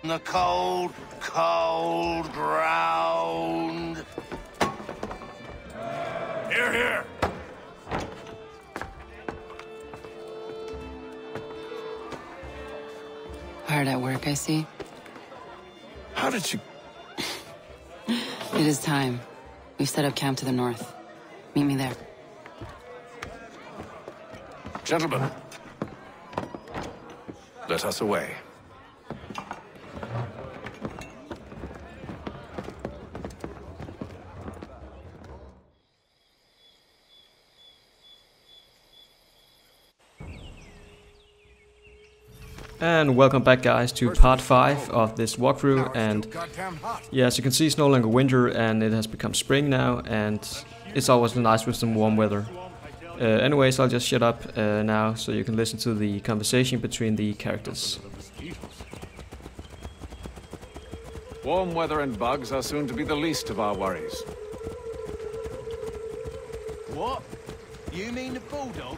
the cold, cold ground. Here, here. Hard at work, I see. How did you... It is time. We've set up camp to the north. Meet me there. Gentlemen, let us away. And welcome back, guys, to part 5 of this walkthrough. And yeah, as you can see, it's no longer winter and it has become spring now, and it's always nice with some warm weather. Anyways, I'll just shut up now so you can listen to the conversation between the characters. Warm weather and bugs are soon to be the least of our worries. What? You mean the bulldog?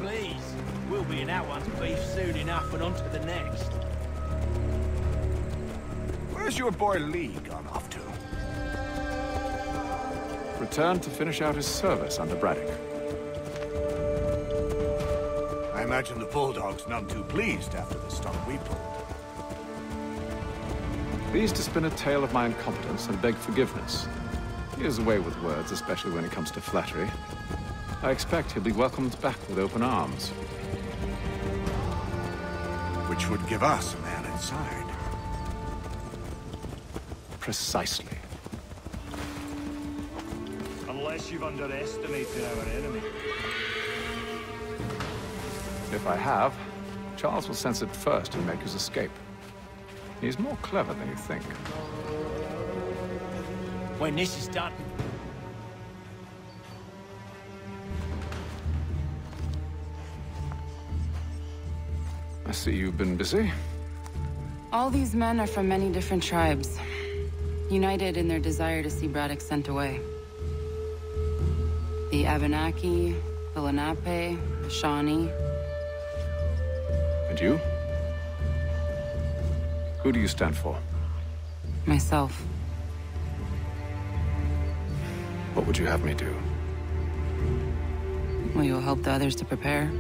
Please, we'll be in that one's beef soon enough and on to the next. Where's your boy Lee gone off to? Returned to finish out his service under Braddock. I imagine the bulldog's none too pleased after the stunt we pulled. Pleased to spin a tale of my incompetence and beg forgiveness. He has a way with words, especially when it comes to flattery. I expect he'll be welcomed back with open arms. Which would give us a man inside. Precisely. Unless you've underestimated our enemy. If I have, Charles will sense it first and make his escape. He's more clever than you think. When this is done, I see you've been busy. All these men are from many different tribes, united in their desire to see Braddock sent away. The Abenaki, the Lenape, the Shawnee. And you? Who do you stand for? Myself. What would you have me do? Will you help the others to prepare?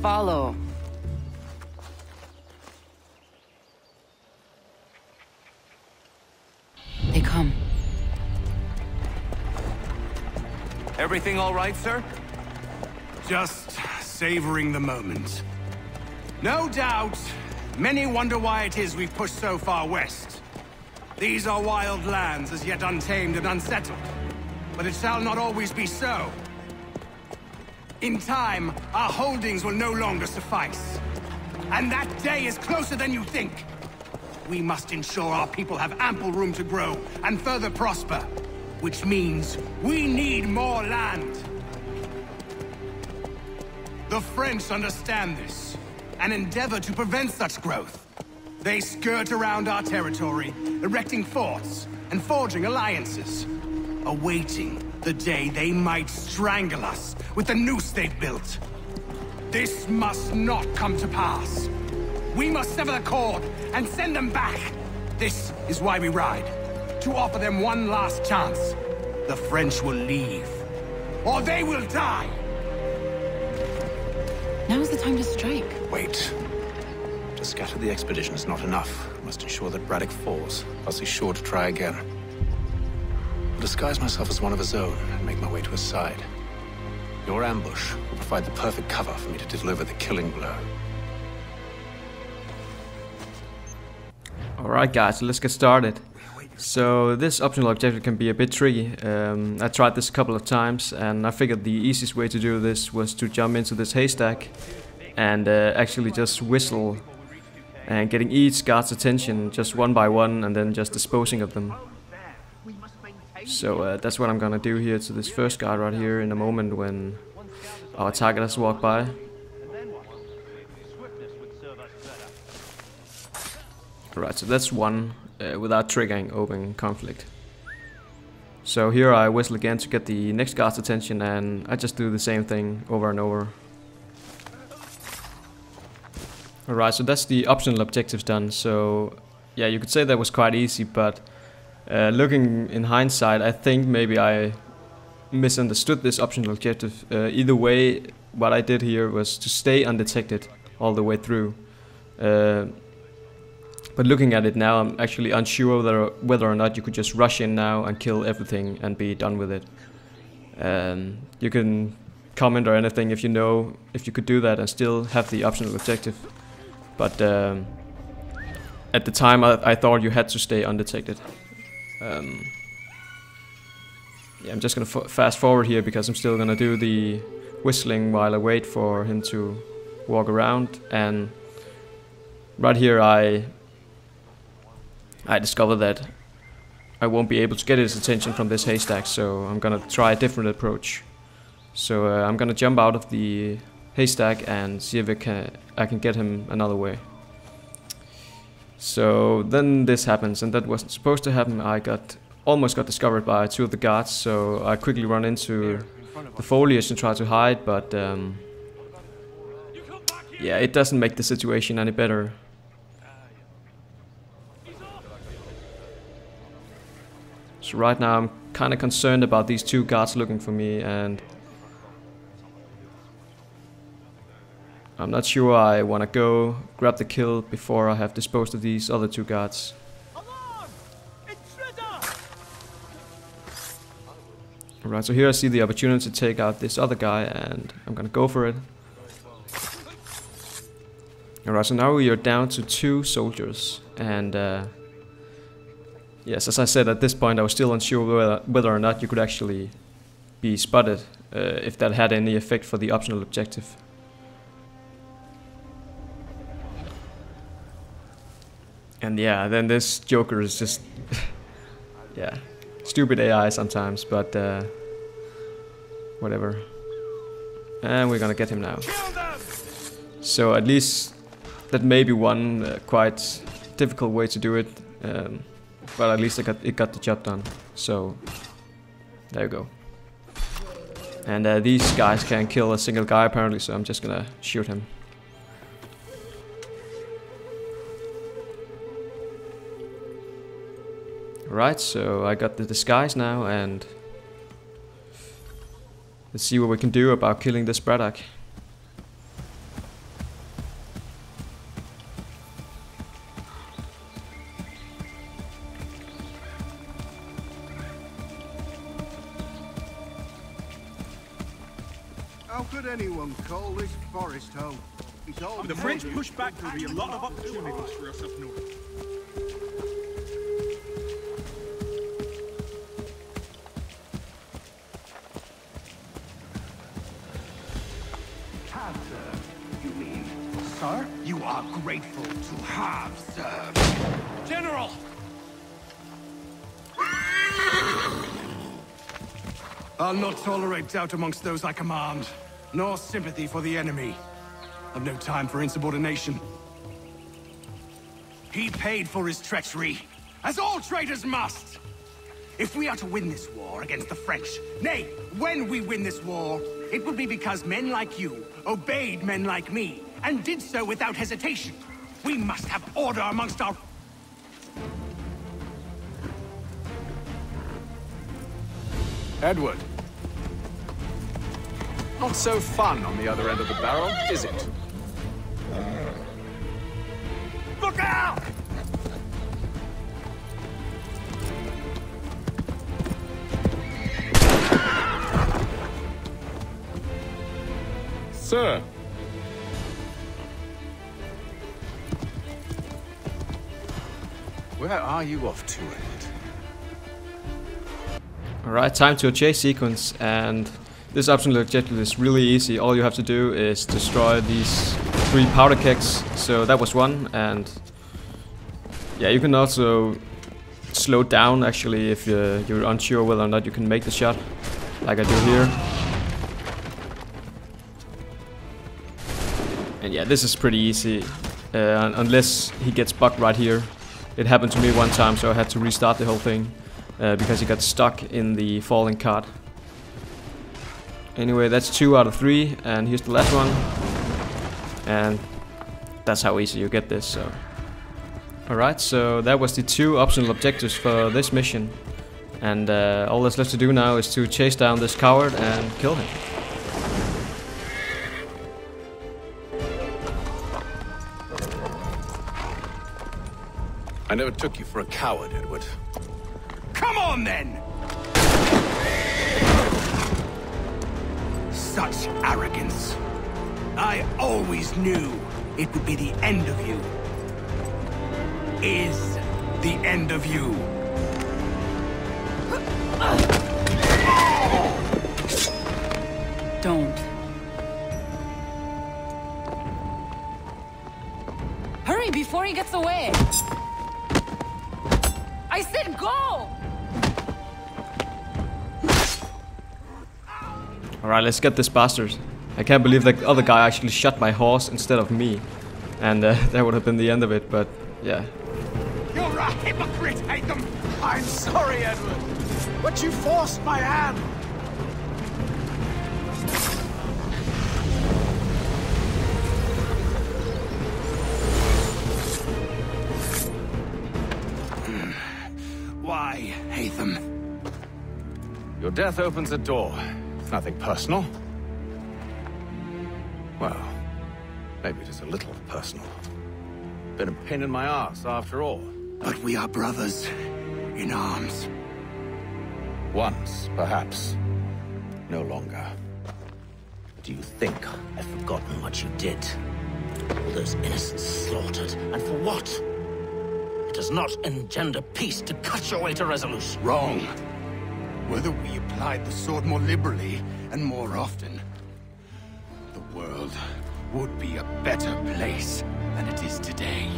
Follow. They come. Everything all right, sir? Just savoring the moment. No doubt, many wonder why it is we've pushed so far west. These are wild lands, as yet untamed and unsettled. But it shall not always be so. In time, our holdings will no longer suffice. And that day is closer than you think. We must ensure our people have ample room to grow and further prosper. Which means we need more land. The French understand this, and endeavor to prevent such growth. They skirt around our territory, erecting forts and forging alliances, awaiting the day they might strangle us with the noose they've built. This must not come to pass. We must sever the cord and send them back. This is why we ride, to offer them one last chance. The French will leave, or they will die. Now's the time to strike. Wait. To scatter the expedition is not enough. We must ensure that Braddock falls, else he's sure to try again. I'll disguise myself as one of his own and make my way to his side. Your ambush will provide the perfect cover for me to deliver the killing blow. Alright guys, let's get started. So this optional objective can be a bit tricky. I tried this a couple of times and I figured the easiest way to do this was to jump into this haystack and actually just whistle and getting each guard's attention just one by one and then just disposing of them. So that's what I'm gonna do here to this first guard right here in a moment when our target has walked by. Alright, so that's one without triggering open conflict. So here I whistle again to get the next guard's attention and I just do the same thing over and over. Alright, so that's the optional objectives done. So yeah, you could say that was quite easy, but looking in hindsight, I think maybe I misunderstood this optional objective. Either way, what I did here was to stay undetected all the way through. But looking at it now, I'm actually unsure whether or not you could just rush in now and kill everything and be done with it. You can comment or anything if you know if you could do that and still have the optional objective. But at the time I thought you had to stay undetected. Yeah, I'm just gonna fast forward here because I'm still gonna do the whistling while I wait for him to walk around. And right here I discover that I won't be able to get his attention from this haystack, so I'm gonna try a different approach. So I'm gonna jump out of the haystack and see if I can get him another way. So then this happens, and that wasn't supposed to happen. I almost got discovered by two of the guards, so I quickly run into the foliage and try to hide, but yeah, it doesn't make the situation any better. So right now I'm kind of concerned about these two guards looking for me, and I'm not sure I want to go grab the kill before I have disposed of these other two guards. Alright, so here I see the opportunity to take out this other guy, and I'm gonna go for it. Alright, so now we are down to 2 soldiers, and yes, as I said, at this point I was still unsure whether or not you could actually be spotted, if that had any effect for the optional objective. And yeah, then this Joker is just yeah, stupid AI sometimes, but whatever. And we're gonna get him now. So at least that may be one quite difficult way to do it, but at least it got the job done. So there you go. And these guys can't kill a single guy apparently, so I'm just gonna shoot him. Right, so I got the disguise now, and let's see what we can do about killing this Braddock. How could anyone call this forest home? It's all If the French push back, there'll be a lot of opportunities for us up north. Sir, you are grateful to have served. General! I'll not tolerate doubt amongst those I command, nor sympathy for the enemy. I've no time for insubordination. He paid for his treachery, as all traitors must. If we are to win this war against the French, nay, when we win this war, it will be because men like you obeyed men like me, and did so without hesitation. We must have order amongst our... Edward. Not so fun on the other end of the barrel, is it? Look out! Sir. Where are you off to, Edward? Alright, time to a chase sequence, and this optional objective is really easy. All you have to do is destroy these 3 powder kegs. So that was one, and yeah, you can also slow down actually if you're unsure whether or not you can make the shot, like I do here. And yeah, this is pretty easy, unless he gets bugged right here. It happened to me one time, so I had to restart the whole thing because he got stuck in the falling cart. Anyway, that's 2 out of 3, and here's the last one. And that's how easy you get this. So, alright, so that was the 2 optional objectives for this mission, and all that's left to do now is to chase down this coward and kill him. I never took you for a coward, Edward. Come on, then! Such arrogance. I always knew it would be the end of you. Is the end of you. Don't. Hurry before he gets away! I said go! Alright, let's get this bastard. I can't believe that other guy actually shot my horse instead of me. And that would have been the end of it, but yeah. You're a hypocrite, Hatham! I'm sorry, Edward, but you forced my hand! Why, Hatham? Your death opens a door. It's nothing personal. Well, maybe it is a little personal. Been a pain in my ass, after all. But we are brothers in arms. Once, perhaps. No longer. Do you think I've forgotten what you did? All those innocents slaughtered, and for what? It does not engender peace to cut your way to resolution. Wrong. Whether we applied the sword more liberally and more often, the world would be a better place than it is today.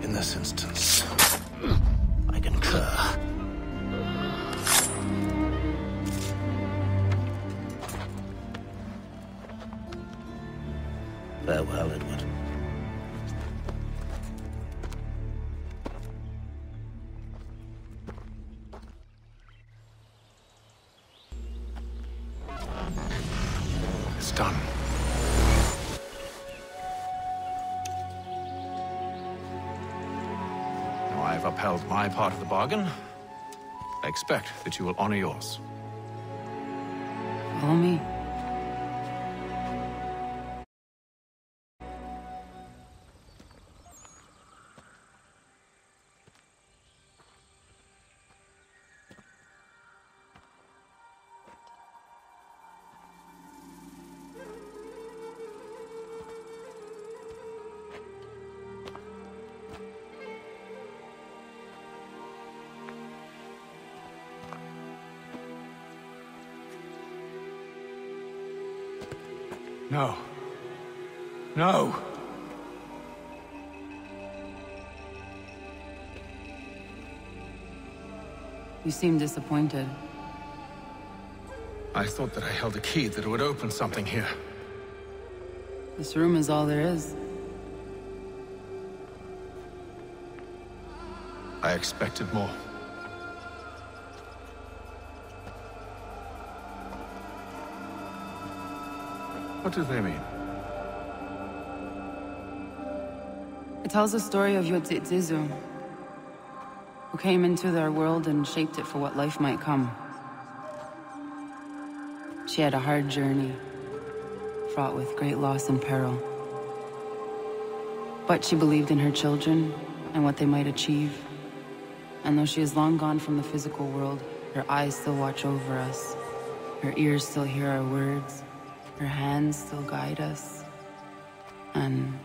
In this instance, I concur. Farewell, Edward. it's done. Now I've upheld my part of the bargain. I expect that you will honor yours. Follow me. No. No! You seem disappointed. I thought that I held a key that would open something here. This room is all there is. I expected more. What do they mean? It tells the story of Yodzizu, who came into their world and shaped it for what life might come. She had a hard journey, fraught with great loss and peril. But she believed in her children and what they might achieve. And though she is long gone from the physical world, her eyes still watch over us. Her ears still hear our words. Her hands still guide us. And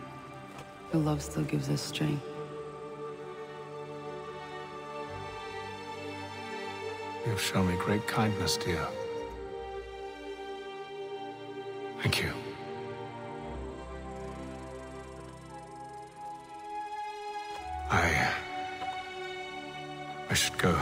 her love still gives us strength. You've shown me great kindness, dear. Thank you. I should go.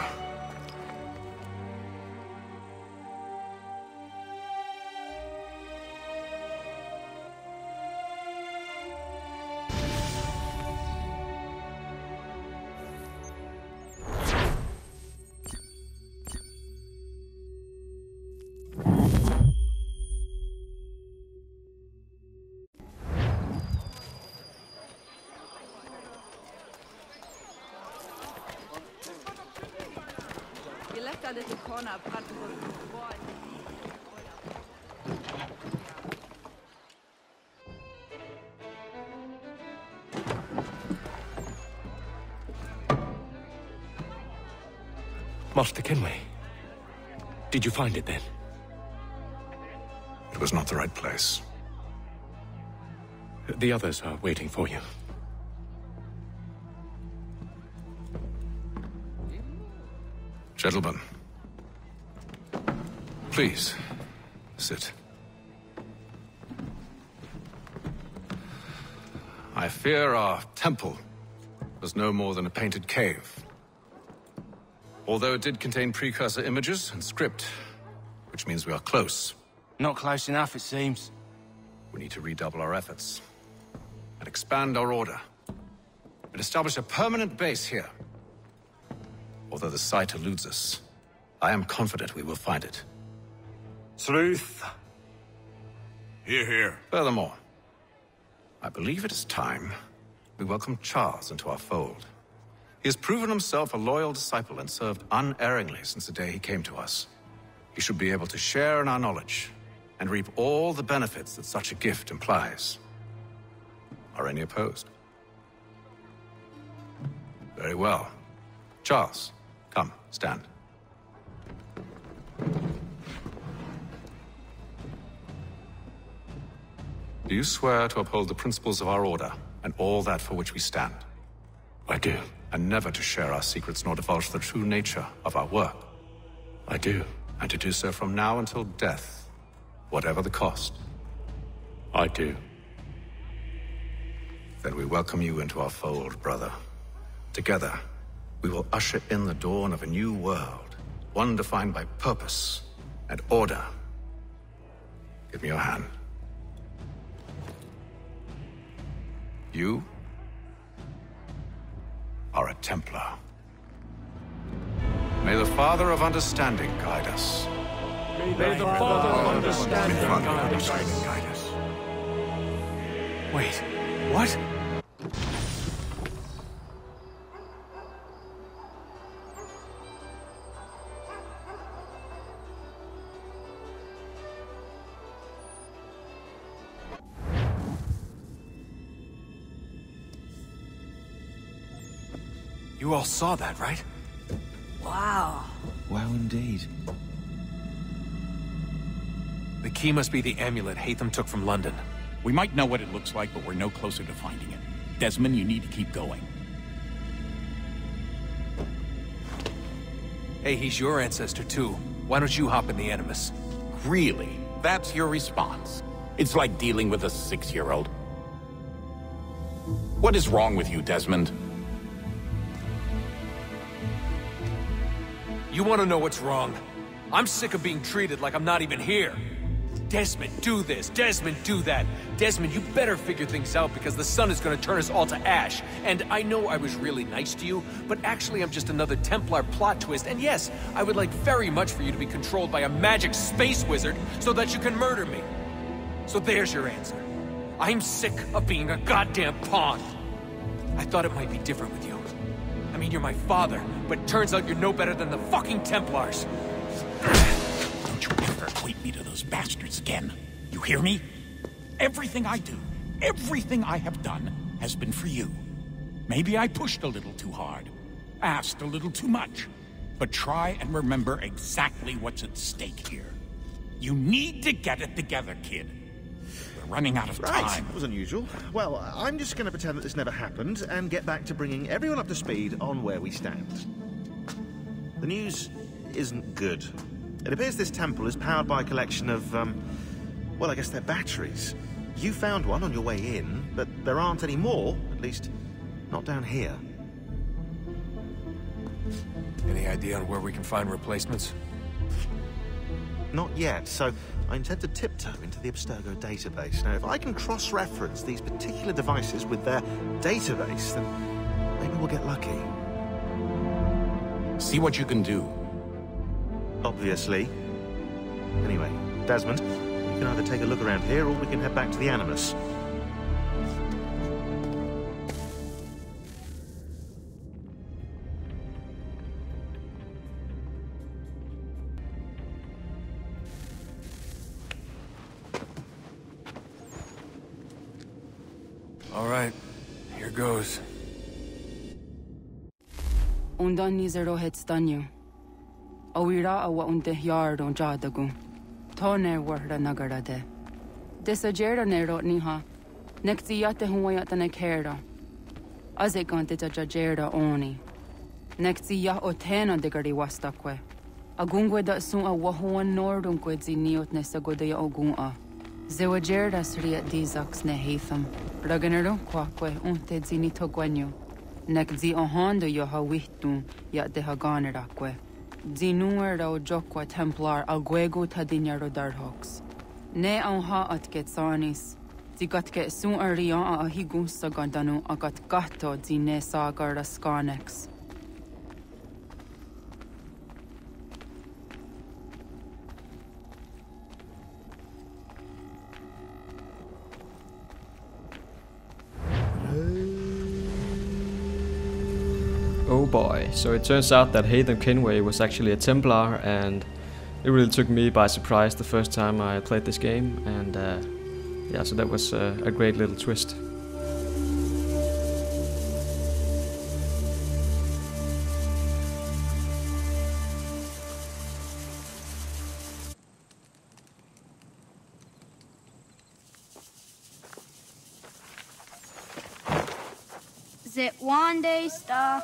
Master Kenway. Did you find it then? It was not the right place. The others are waiting for you. Gentlemen, please, sit. I fear our temple was no more than a painted cave. Although it did contain precursor images and script, which means we are close. Not close enough, it seems. We need to redouble our efforts and expand our order and establish a permanent base here. Although the site eludes us, I am confident we will find it. Truth. Hear, hear. Furthermore, I believe it is time we welcome Charles into our fold. He has proven himself a loyal disciple and served unerringly since the day he came to us. He should be able to share in our knowledge and reap all the benefits that such a gift implies. Are any opposed? Very well. Charles, come, stand. Do you swear to uphold the principles of our order and all that for which we stand? I do. And never to share our secrets nor divulge the true nature of our work? I do. And to do so from now until death, whatever the cost? I do. Then we welcome you into our fold, brother. Together, we will usher in the dawn of a new world, one defined by purpose and order. Give me your hand. You are a Templar. May the Father of Understanding guide us. May the Father of Understanding guide us. Wait, what? You all saw that, right? Wow. Wow, indeed. The key must be the amulet Hatham took from London. We might know what it looks like, but we're no closer to finding it. Desmond, you need to keep going. Hey, he's your ancestor too. Why don't you hop in the Animus? Really? That's your response? It's like dealing with a 6-year-old. What is wrong with you, Desmond? You want to know what's wrong? I'm sick of being treated like I'm not even here. Desmond, do this. Desmond, do that. Desmond, you better figure things out because the sun is going to turn us all to ash. And I know I was really nice to you, but actually I'm just another Templar plot twist. And yes, I would like very much for you to be controlled by a magic space wizard so that you can murder me. So there's your answer. I'm sick of being a goddamn pawn. I thought it might be different with you. I mean, you're my father, but turns out you're no better than the fucking Templars. Don't you ever equate me to those bastards again. You hear me? Everything I do, everything I have done, has been for you. Maybe I pushed a little too hard, asked a little too much, but try and remember exactly what's at stake here. You need to get it together, kid. We're running out of time. Right, that was unusual. Well, I'm just going to pretend that this never happened and get back to bringing everyone up to speed on where we stand. The news isn't good. It appears this temple is powered by a collection of, well, I guess they're batteries. You found one on your way in, but there aren't any more, at least not down here. Any idea on where we can find replacements? Not yet, so I intend to tiptoe into the Abstergo database. Now, if I can cross-reference these particular devices with their database, then maybe we'll get lucky. See what you can do. Obviously. Anyway, Desmond, we can either take a look around here or we can head back to the Animus. All right, here goes. Undan nizero het stanyu. Awira awa unte yard on jadagu. Tone warda nagarade. Desajera nero niha. Nekti yate huwayata nekera. Azekante tajajera oni. Nekti ya otena degari wastakwe. Agungwe da sun a wahuan nordungwe ziniot nesagodaya ogun. Zewajerda sriat dizax ne heitham. Raganero kwakwe unte zinito gwenyo. Nek zi ohando yo ha wihtun ya de ha ganerakwe. Zinuer o jokwa templar agwego tadinyaro darhox. Ne ha at getsanis. Zi gatke sun arian a higun sagandanu agat gato zi ne sagar skanex. Oh boy, so it turns out that Haytham Kenway was actually a Templar, and it really took me by surprise the first time I played this game, and yeah, so that was a great little twist. Zit one day star.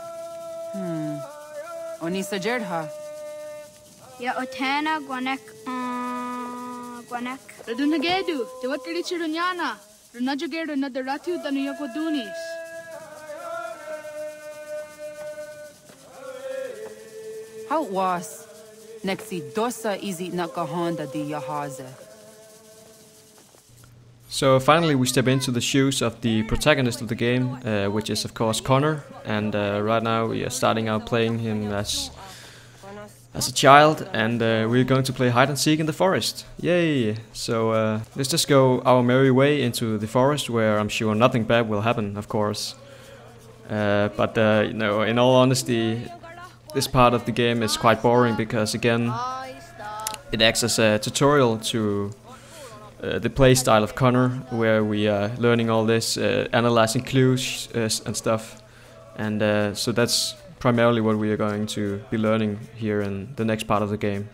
Onisa Jerdha. Ya otena gwanek gwanek. Radunagedu, te watri chirunyana. Runajagedu na the ratu tanu yakodunis. How was? Nexi dosa izi nakahanda di yahaze. So finally we step into the shoes of the protagonist of the game, which is of course Connor, and right now we are starting out playing him as a child, and we're going to play hide and seek in the forest. Yay! So let's just go our merry way into the forest, where I'm sure nothing bad will happen, of course. But you know, in all honesty, this part of the game is quite boring because again, it acts as a tutorial to the playstyle of Connor, where we are learning all this, analyzing clues and stuff, and so that's primarily what we are going to be learning here in the next part of the game.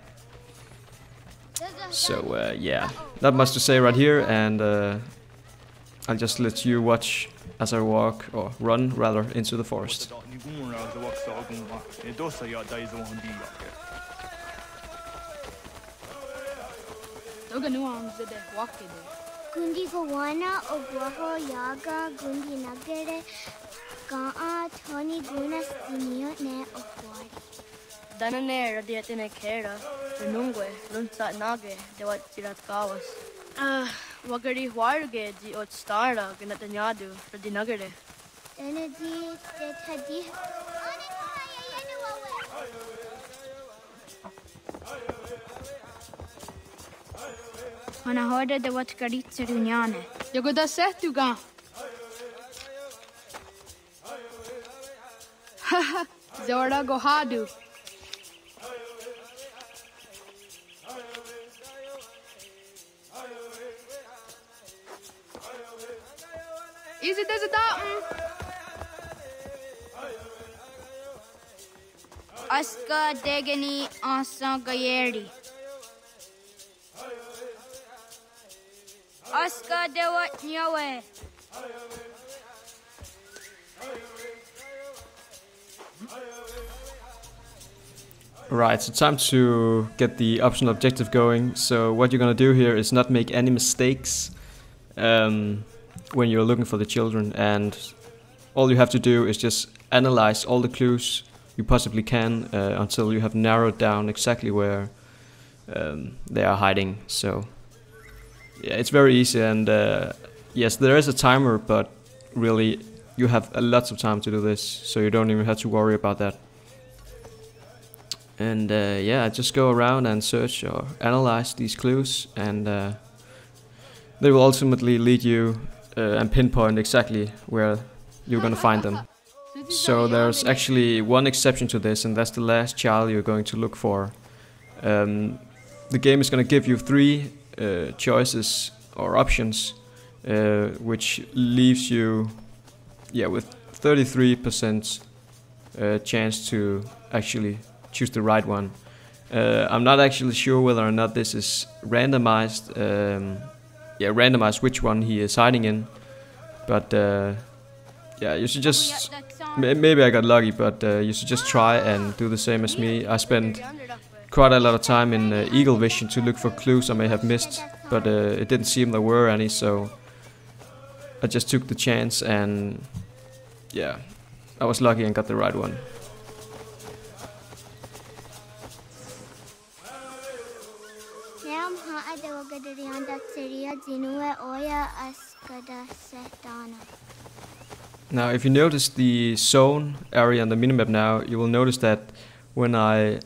So yeah, not much to say right here, and I'll just let you watch as I walk, or run rather, into the forest. Gundi Gawana Oguaho Yaga Gundi Nagere Gaa Tony Gunas Dinio Ne Okwari. Danane Radiatine Kera, Runungwe, Lunsa Nage, de what Tirat Gawas. Wagari Warge, the Ot Stara, Ganatanyadu, Radinagere. Danadi de Tadi. When I heard de what Garitza Dunyane. You go da set you ga. Haha, Zora go hadu. Easy does it Aska Degani Asa Gayeri. Aska de what Nyawe. Right, so time to get the optional objective going. So what you're gonna do here is not make any mistakes when you're looking for the children, and all you have to do is just analyze all the clues you possibly can until you have narrowed down exactly where they are hiding. So yeah, it's very easy, and yes, there is a timer, but really you have lots of time to do this, so you don't even have to worry about that. And yeah, just go around and search or analyze these clues, and they will ultimately lead you and pinpoint exactly where you're gonna find them. So there's actually one exception to this, and that's the last child you're going to look for. The game is gonna give you 3 choices or options, which leaves you, with 33% chance to actually choose the right one. I'm not actually sure whether or not this is randomized. Randomized which one he is hiding in, but you should just. Maybe I got lucky, but you should just try and do the same as me. I spent quite a lot of time in Eagle Vision to look for clues I may have missed, but it didn't seem there were any, so I just took the chance and I was lucky and got the right one. Now, if you notice the zone area on the minimap now, you will notice that when I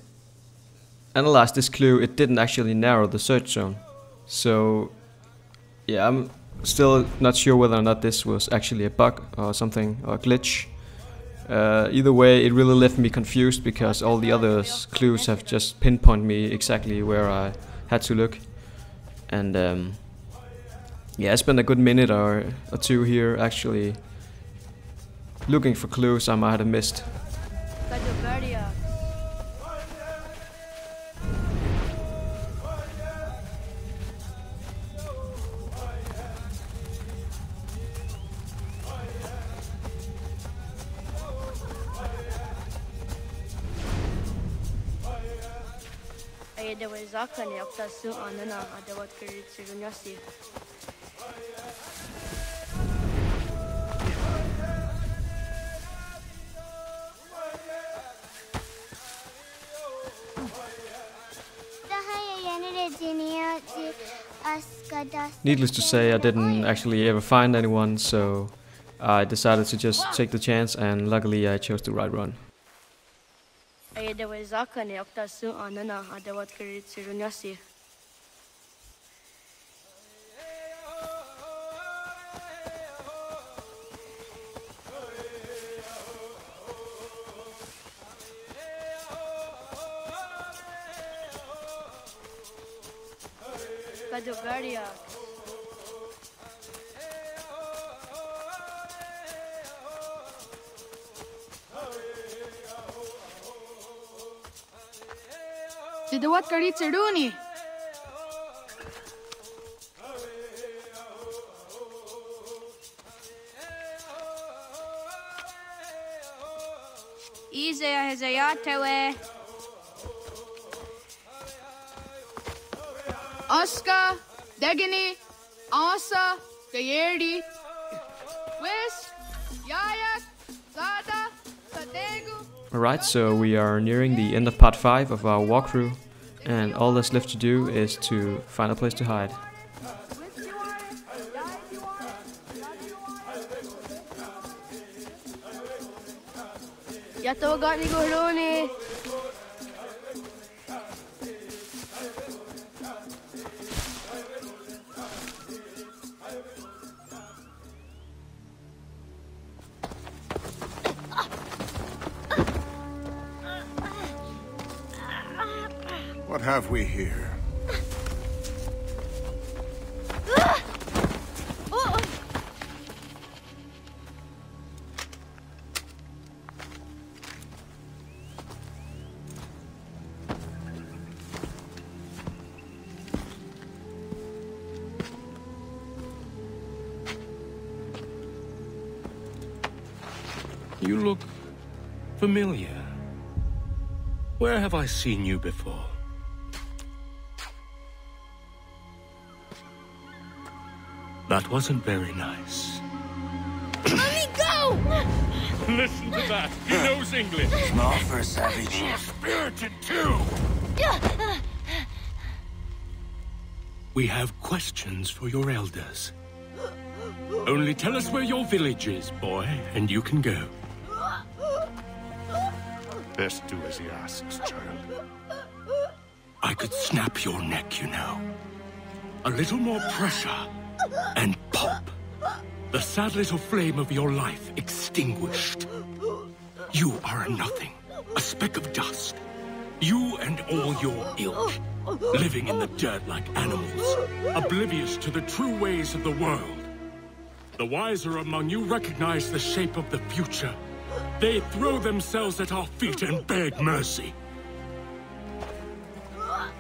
analyzed this clue, it didn't actually narrow the search zone. So, I'm still not sure whether or not this was actually a bug or something, or a glitch. Either way, it really left me confused because all the other clues have just pinpointed me exactly where I had to look. And I spent a good minute or two here actually looking for clues I might have missed. Needless to say, I didn't actually ever find anyone, so I decided to just take the chance, and luckily I chose the right one. What kari cheduni? Easy as a yacht. Oscar, Degini, Asa, Gayerdi, West, Yayak, Zada, Sadegu. Alright, so we are nearing the end of part 5 of our walkthrough, and all that's left to do is to find a place to hide. What have we here? You look familiar. Where have I seen you before? That wasn't very nice. Let me go! Listen to that. He knows English. Small for a savage. Spirited too. We have questions for your elders. Only tell us where your village is, boy, and you can go. Best do as he asks, child. I could snap your neck, you know. A little more pressure, and pop. The sad little flame of your life extinguished. You are a nothing, a speck of dust. You and all your ilk, living in the dirt like animals, oblivious to the true ways of the world. The wiser among you recognize the shape of the future. They throw themselves at our feet and beg mercy.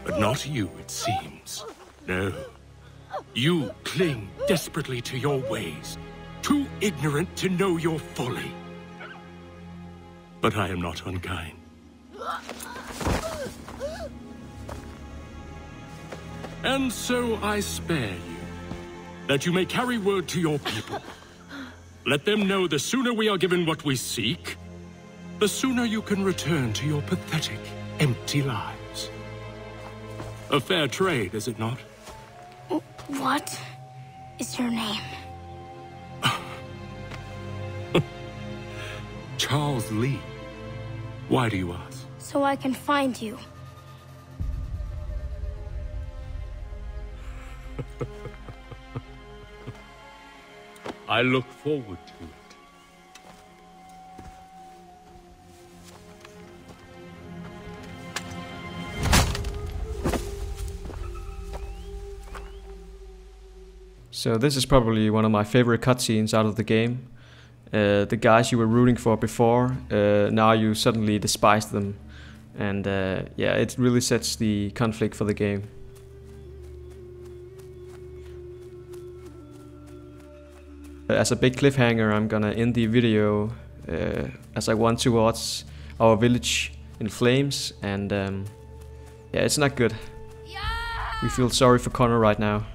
But not you, it seems. No. You cling desperately to your ways, too ignorant to know your folly. But I am not unkind. And so I spare you, that you may carry word to your people. Let them know the sooner we are given what we seek, the sooner you can return to your pathetic, empty lives. A fair trade, is it not? What is your name? Charles Lee. Why do you ask? So I can find you. I look forward to it. So this is probably one of my favorite cutscenes out of the game. The guys you were rooting for before, now you suddenly despise them. And yeah, it really sets the conflict for the game. As a big cliffhanger, I'm gonna end the video as I run towards our village in flames, and yeah, it's not good. We feel sorry for Connor right now.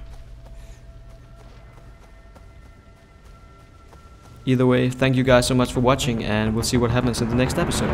Either way, thank you guys so much for watching, and we'll see what happens in the next episode.